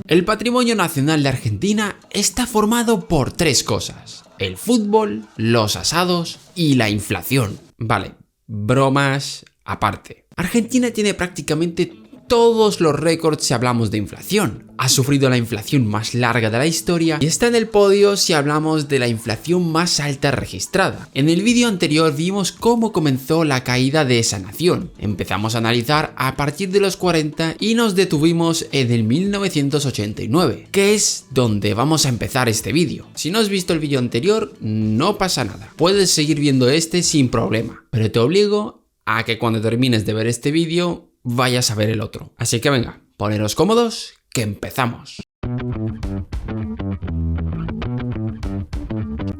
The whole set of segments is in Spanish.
El patrimonio nacional de Argentina está formado por tres cosas: el fútbol, los asados y la inflación. Vale, bromas aparte. Argentina tiene prácticamente todos los récords si hablamos de inflación. Ha sufrido la inflación más larga de la historia y está en el podio si hablamos de la inflación más alta registrada. En el vídeo anterior vimos cómo comenzó la caída de esa nación. Empezamos a analizar a partir de los 40 y nos detuvimos en el 1989, que es donde vamos a empezar este vídeo. Si no has visto el vídeo anterior, no pasa nada. Puedes seguir viendo este sin problema, pero te obligo a que cuando termines de ver este vídeo vayas a ver el otro. Así que venga, poneros cómodos, que empezamos.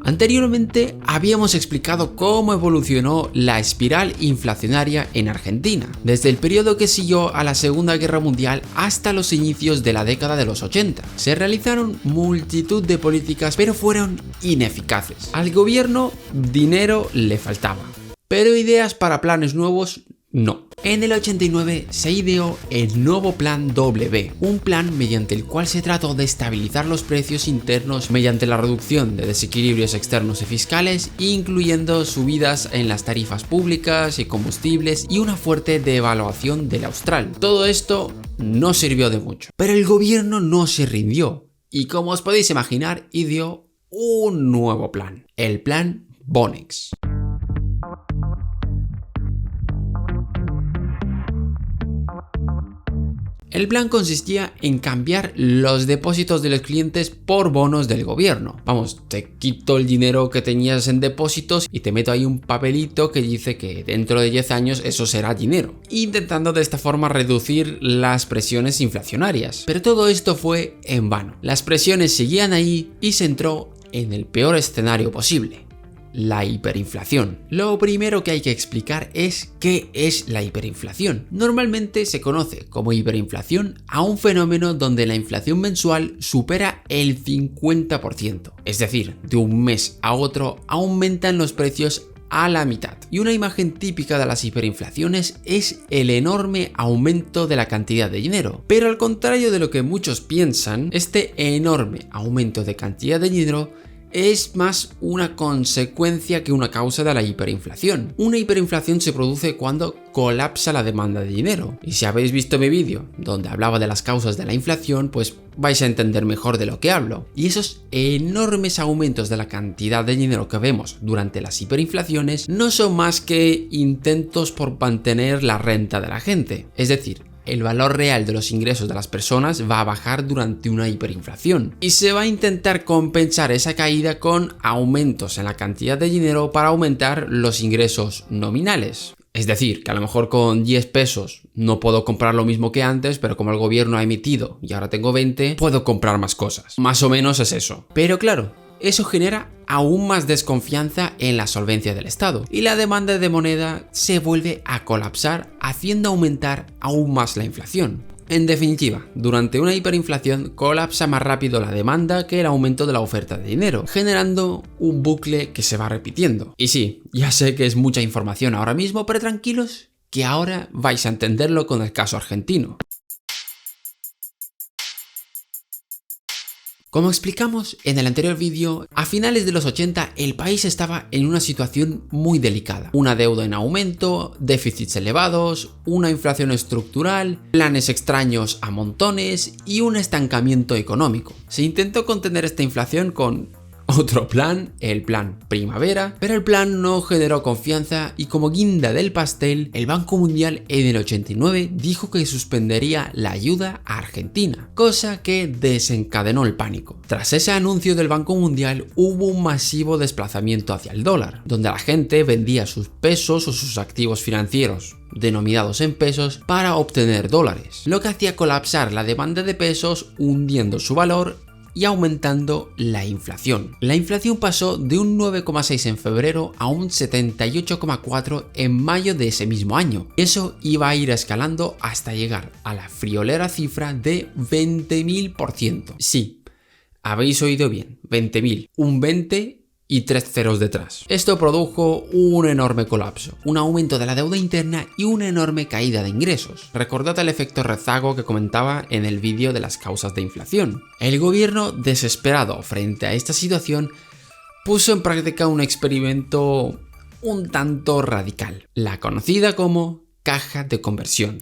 Anteriormente habíamos explicado cómo evolucionó la espiral inflacionaria en Argentina, desde el periodo que siguió a la Segunda Guerra Mundial hasta los inicios de la década de los 80. Se realizaron multitud de políticas, pero fueron ineficaces. Al gobierno dinero le faltaba, pero ideas para planes nuevos no. En el 89 se ideó el nuevo Plan W, un plan mediante el cual se trató de estabilizar los precios internos mediante la reducción de desequilibrios externos y fiscales, incluyendo subidas en las tarifas públicas y combustibles y una fuerte devaluación del austral. Todo esto no sirvió de mucho, pero el gobierno no se rindió y, como os podéis imaginar, ideó un nuevo plan, el Plan Bonex. El plan consistía en cambiar los depósitos de los clientes por bonos del gobierno. Vamos, te quito el dinero que tenías en depósitos y te meto ahí un papelito que dice que dentro de 10 años eso será dinero, intentando de esta forma reducir las presiones inflacionarias. Pero todo esto fue en vano. Las presiones seguían ahí y se entró en el peor escenario posible: la hiperinflación. Lo primero que hay que explicar es qué es la hiperinflación. Normalmente se conoce como hiperinflación a un fenómeno donde la inflación mensual supera el 50%. Es decir, de un mes a otro aumentan los precios a la mitad. Y una imagen típica de las hiperinflaciones es el enorme aumento de la cantidad de dinero. Pero al contrario de lo que muchos piensan, este enorme aumento de cantidad de dinero es más una consecuencia que una causa de la hiperinflación. Una hiperinflación se produce cuando colapsa la demanda de dinero. Y si habéis visto mi vídeo donde hablaba de las causas de la inflación, pues vais a entender mejor de lo que hablo. Y esos enormes aumentos de la cantidad de dinero que vemos durante las hiperinflaciones no son más que intentos por mantener la renta de la gente. Es decir, el valor real de los ingresos de las personas va a bajar durante una hiperinflación y se va a intentar compensar esa caída con aumentos en la cantidad de dinero para aumentar los ingresos nominales. Es decir, que a lo mejor con 10 pesos no puedo comprar lo mismo que antes, pero como el gobierno ha emitido y ahora tengo 20, puedo comprar más cosas. Más o menos es eso. Pero claro, eso genera aún más desconfianza en la solvencia del Estado y la demanda de moneda se vuelve a colapsar, haciendo aumentar aún más la inflación. En definitiva, durante una hiperinflación colapsa más rápido la demanda que el aumento de la oferta de dinero, generando un bucle que se va repitiendo. Y sí, ya sé que es mucha información ahora mismo, pero tranquilos, que ahora vais a entenderlo con el caso argentino. Como explicamos en el anterior vídeo, a finales de los 80 el país estaba en una situación muy delicada. Una deuda en aumento, déficits elevados, una inflación estructural, planes extraños a montones y un estancamiento económico. Se intentó contener esta inflación con otro plan, el Plan Primavera, pero el plan no generó confianza y, como guinda del pastel, el Banco Mundial en el 89 dijo que suspendería la ayuda a Argentina, cosa que desencadenó el pánico. Tras ese anuncio del Banco Mundial hubo un masivo desplazamiento hacia el dólar, donde la gente vendía sus pesos o sus activos financieros denominados en pesos para obtener dólares, lo que hacía colapsar la demanda de pesos, hundiendo su valor y aumentando la inflación. La inflación pasó de un 9,6 en febrero a un 78,4 en mayo de ese mismo año. Eso iba a ir escalando hasta llegar a la friolera cifra de 20.000%. Sí, habéis oído bien, 20.000. Un 20 y 3 ceros detrás. Esto produjo un enorme colapso, un aumento de la deuda interna y una enorme caída de ingresos. Recordad el efecto rezago que comentaba en el vídeo de las causas de inflación. El gobierno, desesperado frente a esta situación, puso en práctica un experimento un tanto radical, la conocida como caja de conversión.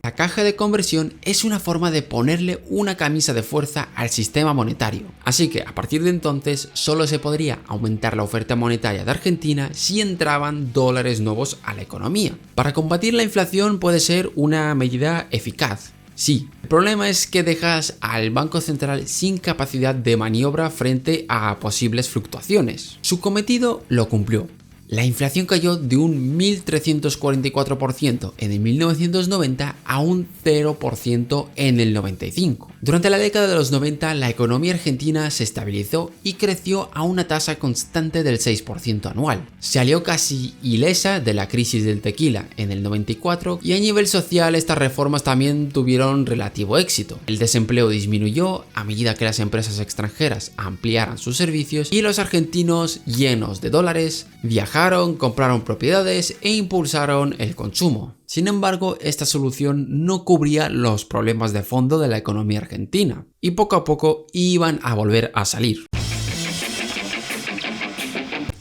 La caja de conversión es una forma de ponerle una camisa de fuerza al sistema monetario, así que a partir de entonces solo se podría aumentar la oferta monetaria de Argentina si entraban dólares nuevos a la economía. Para combatir la inflación puede ser una medida eficaz. Sí, el problema es que dejas al Banco Central sin capacidad de maniobra frente a posibles fluctuaciones. Su cometido lo cumplió. La inflación cayó de un 1.344% en el 1990 a un 0% en el 95. Durante la década de los 90 la economía argentina se estabilizó y creció a una tasa constante del 6% anual. Salió casi ilesa de la crisis del tequila en el 94 y a nivel social estas reformas también tuvieron relativo éxito. El desempleo disminuyó a medida que las empresas extranjeras ampliaran sus servicios y los argentinos, llenos de dólares, viajaron, compraron propiedades e impulsaron el consumo. Sin embargo, esta solución no cubría los problemas de fondo de la economía argentina y poco a poco iban a volver a salir.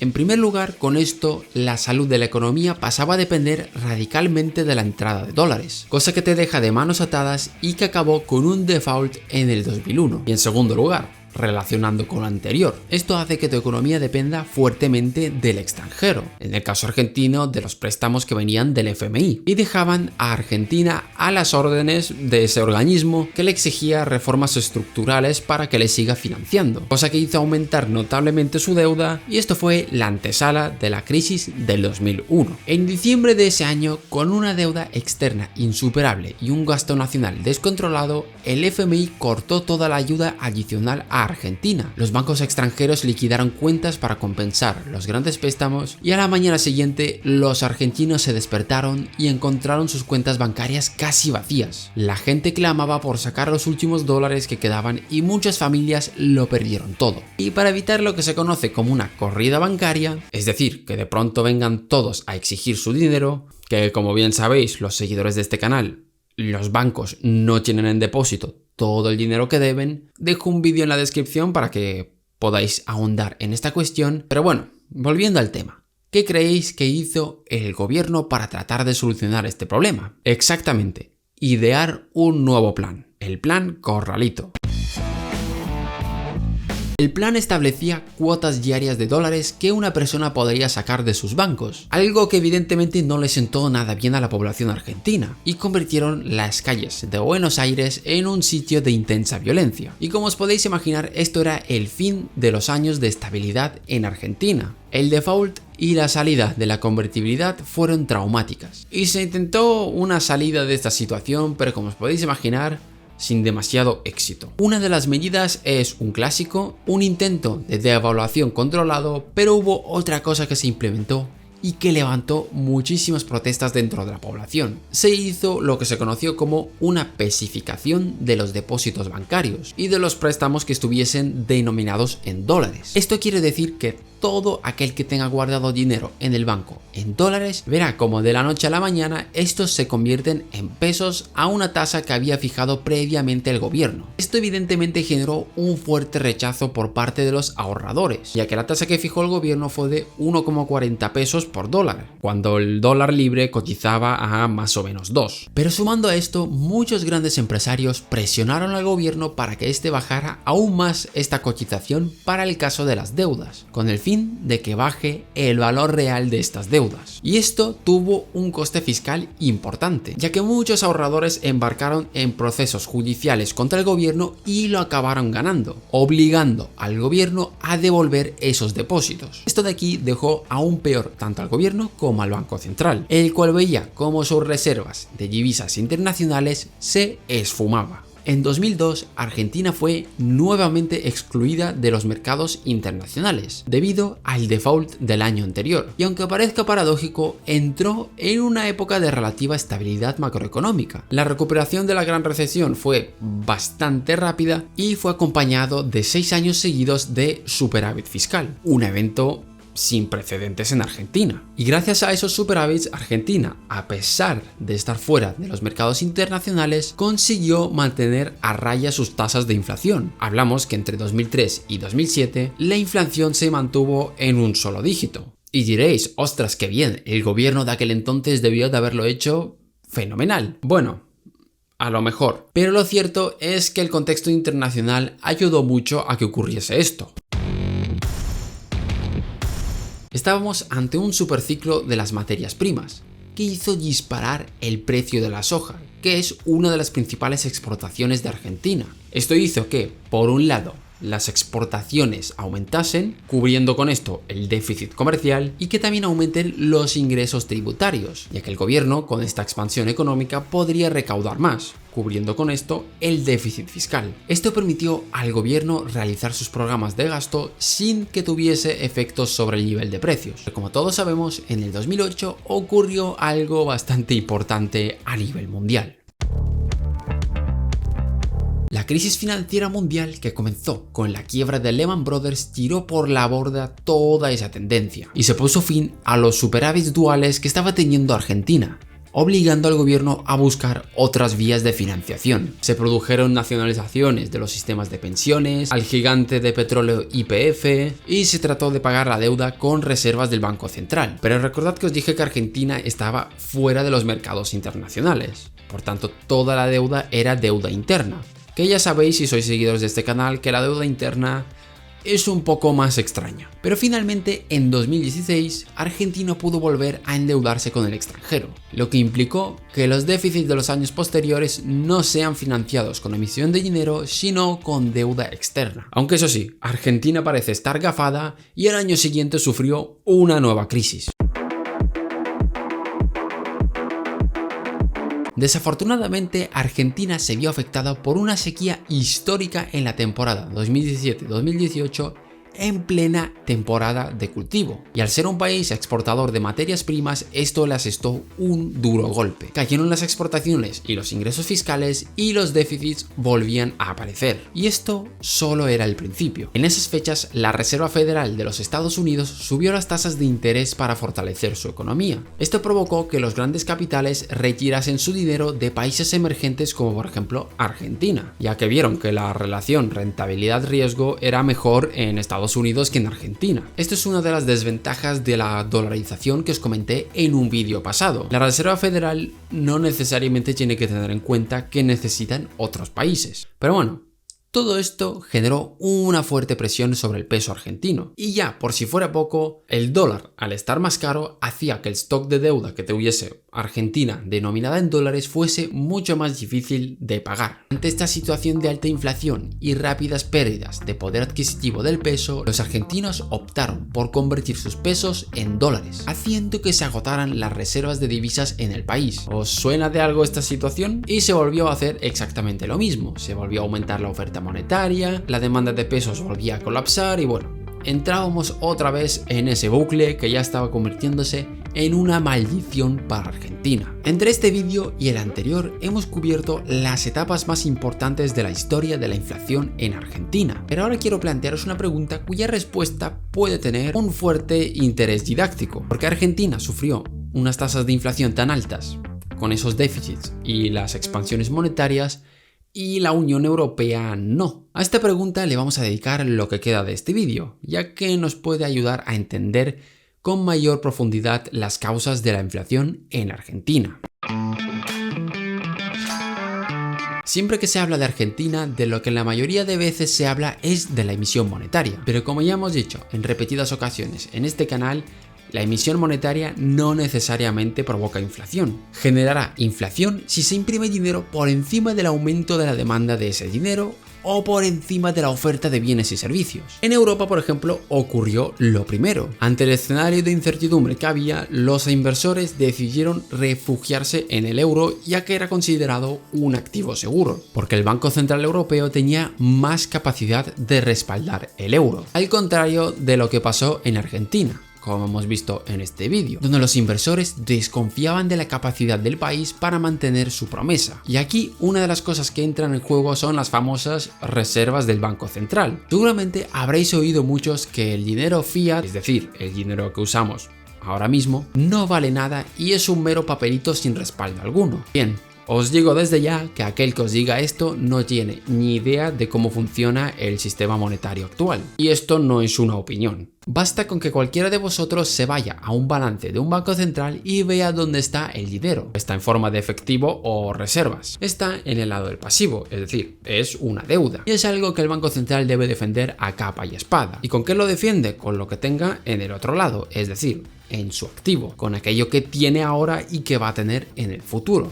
En primer lugar, con esto, la salud de la economía pasaba a depender radicalmente de la entrada de dólares, cosa que te deja de manos atadas y que acabó con un default en el 2001. Y en segundo lugar, relacionando con lo anterior, esto hace que tu economía dependa fuertemente del extranjero, en el caso argentino de los préstamos que venían del FMI, y dejaban a Argentina a las órdenes de ese organismo que le exigía reformas estructurales para que le siga financiando, cosa que hizo aumentar notablemente su deuda, y esto fue la antesala de la crisis del 2001. En diciembre de ese año, con una deuda externa insuperable y un gasto nacional descontrolado, el FMI cortó toda la ayuda adicional a Argentina. Los bancos extranjeros liquidaron cuentas para compensar los grandes préstamos y a la mañana siguiente los argentinos se despertaron y encontraron sus cuentas bancarias casi vacías. La gente clamaba por sacar los últimos dólares que quedaban y muchas familias lo perdieron todo. Y para evitar lo que se conoce como una corrida bancaria, es decir, que de pronto vengan todos a exigir su dinero, que como bien sabéis los seguidores de este canal, los bancos no tienen en depósito todo el dinero que deben, dejo un vídeo en la descripción para que podáis ahondar en esta cuestión. Pero bueno, volviendo al tema, ¿qué creéis que hizo el gobierno para tratar de solucionar este problema? Exactamente, idear un nuevo plan, el Plan Corralito. El plan establecía cuotas diarias de dólares que una persona podría sacar de sus bancos, algo que evidentemente no le sentó nada bien a la población argentina, y convirtieron las calles de Buenos Aires en un sitio de intensa violencia. Y como os podéis imaginar, esto era el fin de los años de estabilidad en Argentina. El default y la salida de la convertibilidad fueron traumáticas, y se intentó una salida de esta situación, pero como os podéis imaginar, sin demasiado éxito. Una de las medidas es un clásico, un intento de devaluación controlado, pero hubo otra cosa que se implementó y que levantó muchísimas protestas dentro de la población. Se hizo lo que se conoció como una pesificación de los depósitos bancarios y de los préstamos que estuviesen denominados en dólares. Esto quiere decir que todo aquel que tenga guardado dinero en el banco en dólares verá como de la noche a la mañana estos se convierten en pesos a una tasa que había fijado previamente el gobierno. Esto evidentemente generó un fuerte rechazo por parte de los ahorradores, ya que la tasa que fijó el gobierno fue de 1,40 pesos por dólar, cuando el dólar libre cotizaba a más o menos 2. Pero sumando a esto, muchos grandes empresarios presionaron al gobierno para que este bajara aún más esta cotización para el caso de las deudas, con el fin de que baje el valor real de estas deudas. Y esto tuvo un coste fiscal importante, ya que muchos ahorradores embarcaron en procesos judiciales contra el gobierno y lo acabaron ganando, obligando al gobierno a devolver esos depósitos. Esto de aquí dejó aún peor tanto al gobierno como al Banco Central, el cual veía cómo sus reservas de divisas internacionales se esfumaba. En 2002, Argentina fue nuevamente excluida de los mercados internacionales debido al default del año anterior, y aunque parezca paradójico, entró en una época de relativa estabilidad macroeconómica. La recuperación de la gran recesión fue bastante rápida y fue acompañado de 6 años seguidos de superávit fiscal, un evento sin precedentes en Argentina. Y gracias a esos superávits, Argentina, a pesar de estar fuera de los mercados internacionales, consiguió mantener a raya sus tasas de inflación. Hablamos que entre 2003 y 2007 la inflación se mantuvo en un solo dígito. Y diréis, ostras, qué bien, el gobierno de aquel entonces debió de haberlo hecho fenomenal. Bueno, a lo mejor. Pero lo cierto es que el contexto internacional ayudó mucho a que ocurriese esto. Estábamos ante un superciclo de las materias primas, que hizo disparar el precio de la soja, que es una de las principales exportaciones de Argentina. Esto hizo que, por un lado, las exportaciones aumentasen, cubriendo con esto el déficit comercial, y que también aumenten los ingresos tributarios, ya que el gobierno, con esta expansión económica, podría recaudar más, cubriendo con esto el déficit fiscal. Esto permitió al gobierno realizar sus programas de gasto sin que tuviese efectos sobre el nivel de precios. Pero como todos sabemos, en el 2008 ocurrió algo bastante importante a nivel mundial. La crisis financiera mundial que comenzó con la quiebra de Lehman Brothers tiró por la borda toda esa tendencia y se puso fin a los superávits duales que estaba teniendo Argentina, obligando al gobierno a buscar otras vías de financiación. Se produjeron nacionalizaciones de los sistemas de pensiones, al gigante de petróleo YPF, y se trató de pagar la deuda con reservas del Banco Central. Pero recordad que os dije que Argentina estaba fuera de los mercados internacionales, por tanto toda la deuda era deuda interna. Que ya sabéis, si sois seguidores de este canal, que la deuda interna es un poco más extraña. Pero finalmente, en 2016, Argentina pudo volver a endeudarse con el extranjero, lo que implicó que los déficits de los años posteriores no sean financiados con emisión de dinero, sino con deuda externa. Aunque eso sí, Argentina parece estar gafada y el año siguiente sufrió una nueva crisis. Desafortunadamente, Argentina se vio afectada por una sequía histórica en la temporada 2017-2018, en plena temporada de cultivo. Y al ser un país exportador de materias primas, esto le asestó un duro golpe. Cayeron las exportaciones y los ingresos fiscales y los déficits volvían a aparecer. Y esto solo era el principio. En esas fechas, la Reserva Federal de los Estados Unidos subió las tasas de interés para fortalecer su economía. Esto provocó que los grandes capitales retirasen su dinero de países emergentes como por ejemplo Argentina, ya que vieron que la relación rentabilidad-riesgo era mejor en Estados Unidos que en Argentina. Esto es una de las desventajas de la dolarización que os comenté en un vídeo pasado. La Reserva Federal no necesariamente tiene que tener en cuenta que necesitan otros países. Pero bueno, todo esto generó una fuerte presión sobre el peso argentino. Y ya, por si fuera poco, el dólar, al estar más caro, hacía que el stock de deuda que tuviese Argentina denominada en dólares fuese mucho más difícil de pagar. Ante esta situación de alta inflación y rápidas pérdidas de poder adquisitivo del peso, los argentinos optaron por convertir sus pesos en dólares, haciendo que se agotaran las reservas de divisas en el país. ¿Os suena de algo esta situación? Y se volvió a hacer exactamente lo mismo. Se volvió a aumentar la oferta monetaria, la demanda de pesos volvía a colapsar y bueno, entrábamos otra vez en ese bucle que ya estaba convirtiéndose en una maldición para Argentina. Entre este vídeo y el anterior hemos cubierto las etapas más importantes de la historia de la inflación en Argentina. Pero ahora quiero plantearos una pregunta cuya respuesta puede tener un fuerte interés didáctico. ¿Por qué Argentina sufrió unas tasas de inflación tan altas con esos déficits y las expansiones monetarias y la Unión Europea no? A esta pregunta le vamos a dedicar lo que queda de este vídeo, ya que nos puede ayudar a entender con mayor profundidad las causas de la inflación en Argentina. Siempre que se habla de Argentina, de lo que la mayoría de veces se habla es de la emisión monetaria. Pero como ya hemos dicho en repetidas ocasiones en este canal, la emisión monetaria no necesariamente provoca inflación. Generará inflación si se imprime dinero por encima del aumento de la demanda de ese dinero o por encima de la oferta de bienes y servicios. En Europa, por ejemplo, ocurrió lo primero. Ante el escenario de incertidumbre que había, los inversores decidieron refugiarse en el euro, ya que era considerado un activo seguro, porque el Banco Central Europeo tenía más capacidad de respaldar el euro, al contrario de lo que pasó en Argentina, como hemos visto en este vídeo, donde los inversores desconfiaban de la capacidad del país para mantener su promesa. Y aquí una de las cosas que entran en juego son las famosas reservas del Banco Central. Seguramente habréis oído muchos que el dinero fiat, es decir, el dinero que usamos ahora mismo, no vale nada y es un mero papelito sin respaldo alguno. Bien, os digo desde ya que aquel que os diga esto no tiene ni idea de cómo funciona el sistema monetario actual. Y esto no es una opinión. Basta con que cualquiera de vosotros se vaya a un balance de un banco central y vea dónde está el dinero. Está en forma de efectivo o reservas. Está en el lado del pasivo, es decir, es una deuda. Y es algo que el Banco Central debe defender a capa y espada. ¿Y con qué lo defiende? Con lo que tenga en el otro lado, es decir, en su activo, con aquello que tiene ahora y que va a tener en el futuro.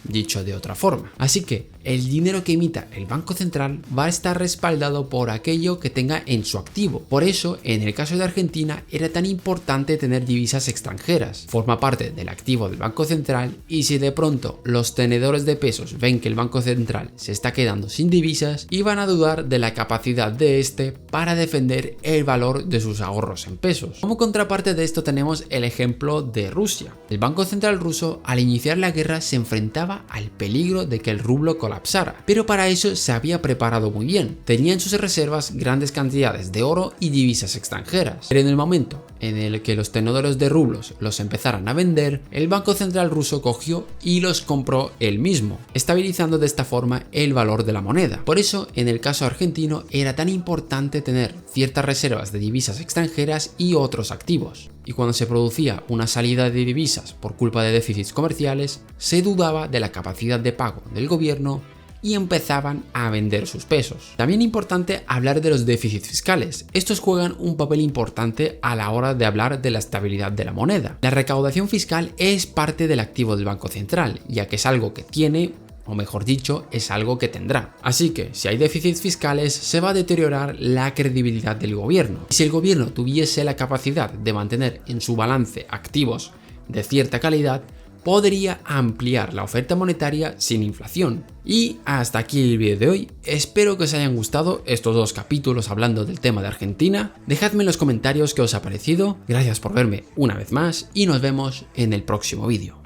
Dicho de otra forma. Así que el dinero que emita el Banco Central va a estar respaldado por aquello que tenga en su activo. Por eso, en el caso de Argentina, era tan importante tener divisas extranjeras. Forma parte del activo del Banco Central y si de pronto los tenedores de pesos ven que el Banco Central se está quedando sin divisas, iban a dudar de la capacidad de este para defender el valor de sus ahorros en pesos. Como contraparte de esto tenemos el ejemplo de Rusia. El Banco Central ruso, al iniciar la guerra, se enfrentaba al peligro de que el rublo colapsara, pero para eso se había preparado muy bien. Tenía en sus reservas grandes cantidades de oro y divisas extranjeras, pero en el momento en el que los tenedores de rublos los empezaran a vender, el Banco Central ruso cogió y los compró él mismo, estabilizando de esta forma el valor de la moneda. Por eso, en el caso argentino, era tan importante tener ciertas reservas de divisas extranjeras y otros activos. Y cuando se producía una salida de divisas por culpa de déficits comerciales, se dudaba de la capacidad de pago del gobierno y empezaban a vender sus pesos. También es importante hablar de los déficits fiscales. Estos juegan un papel importante a la hora de hablar de la estabilidad de la moneda. La recaudación fiscal es parte del activo del Banco Central, ya que es algo que tiene, o mejor dicho, es algo que tendrá. Así que si hay déficits fiscales, se va a deteriorar la credibilidad del gobierno. Y si el gobierno tuviese la capacidad de mantener en su balance activos de cierta calidad, podría ampliar la oferta monetaria sin inflación. Y hasta aquí el vídeo de hoy. Espero que os hayan gustado estos dos capítulos hablando del tema de Argentina. Dejadme en los comentarios qué os ha parecido. Gracias por verme una vez más y nos vemos en el próximo vídeo.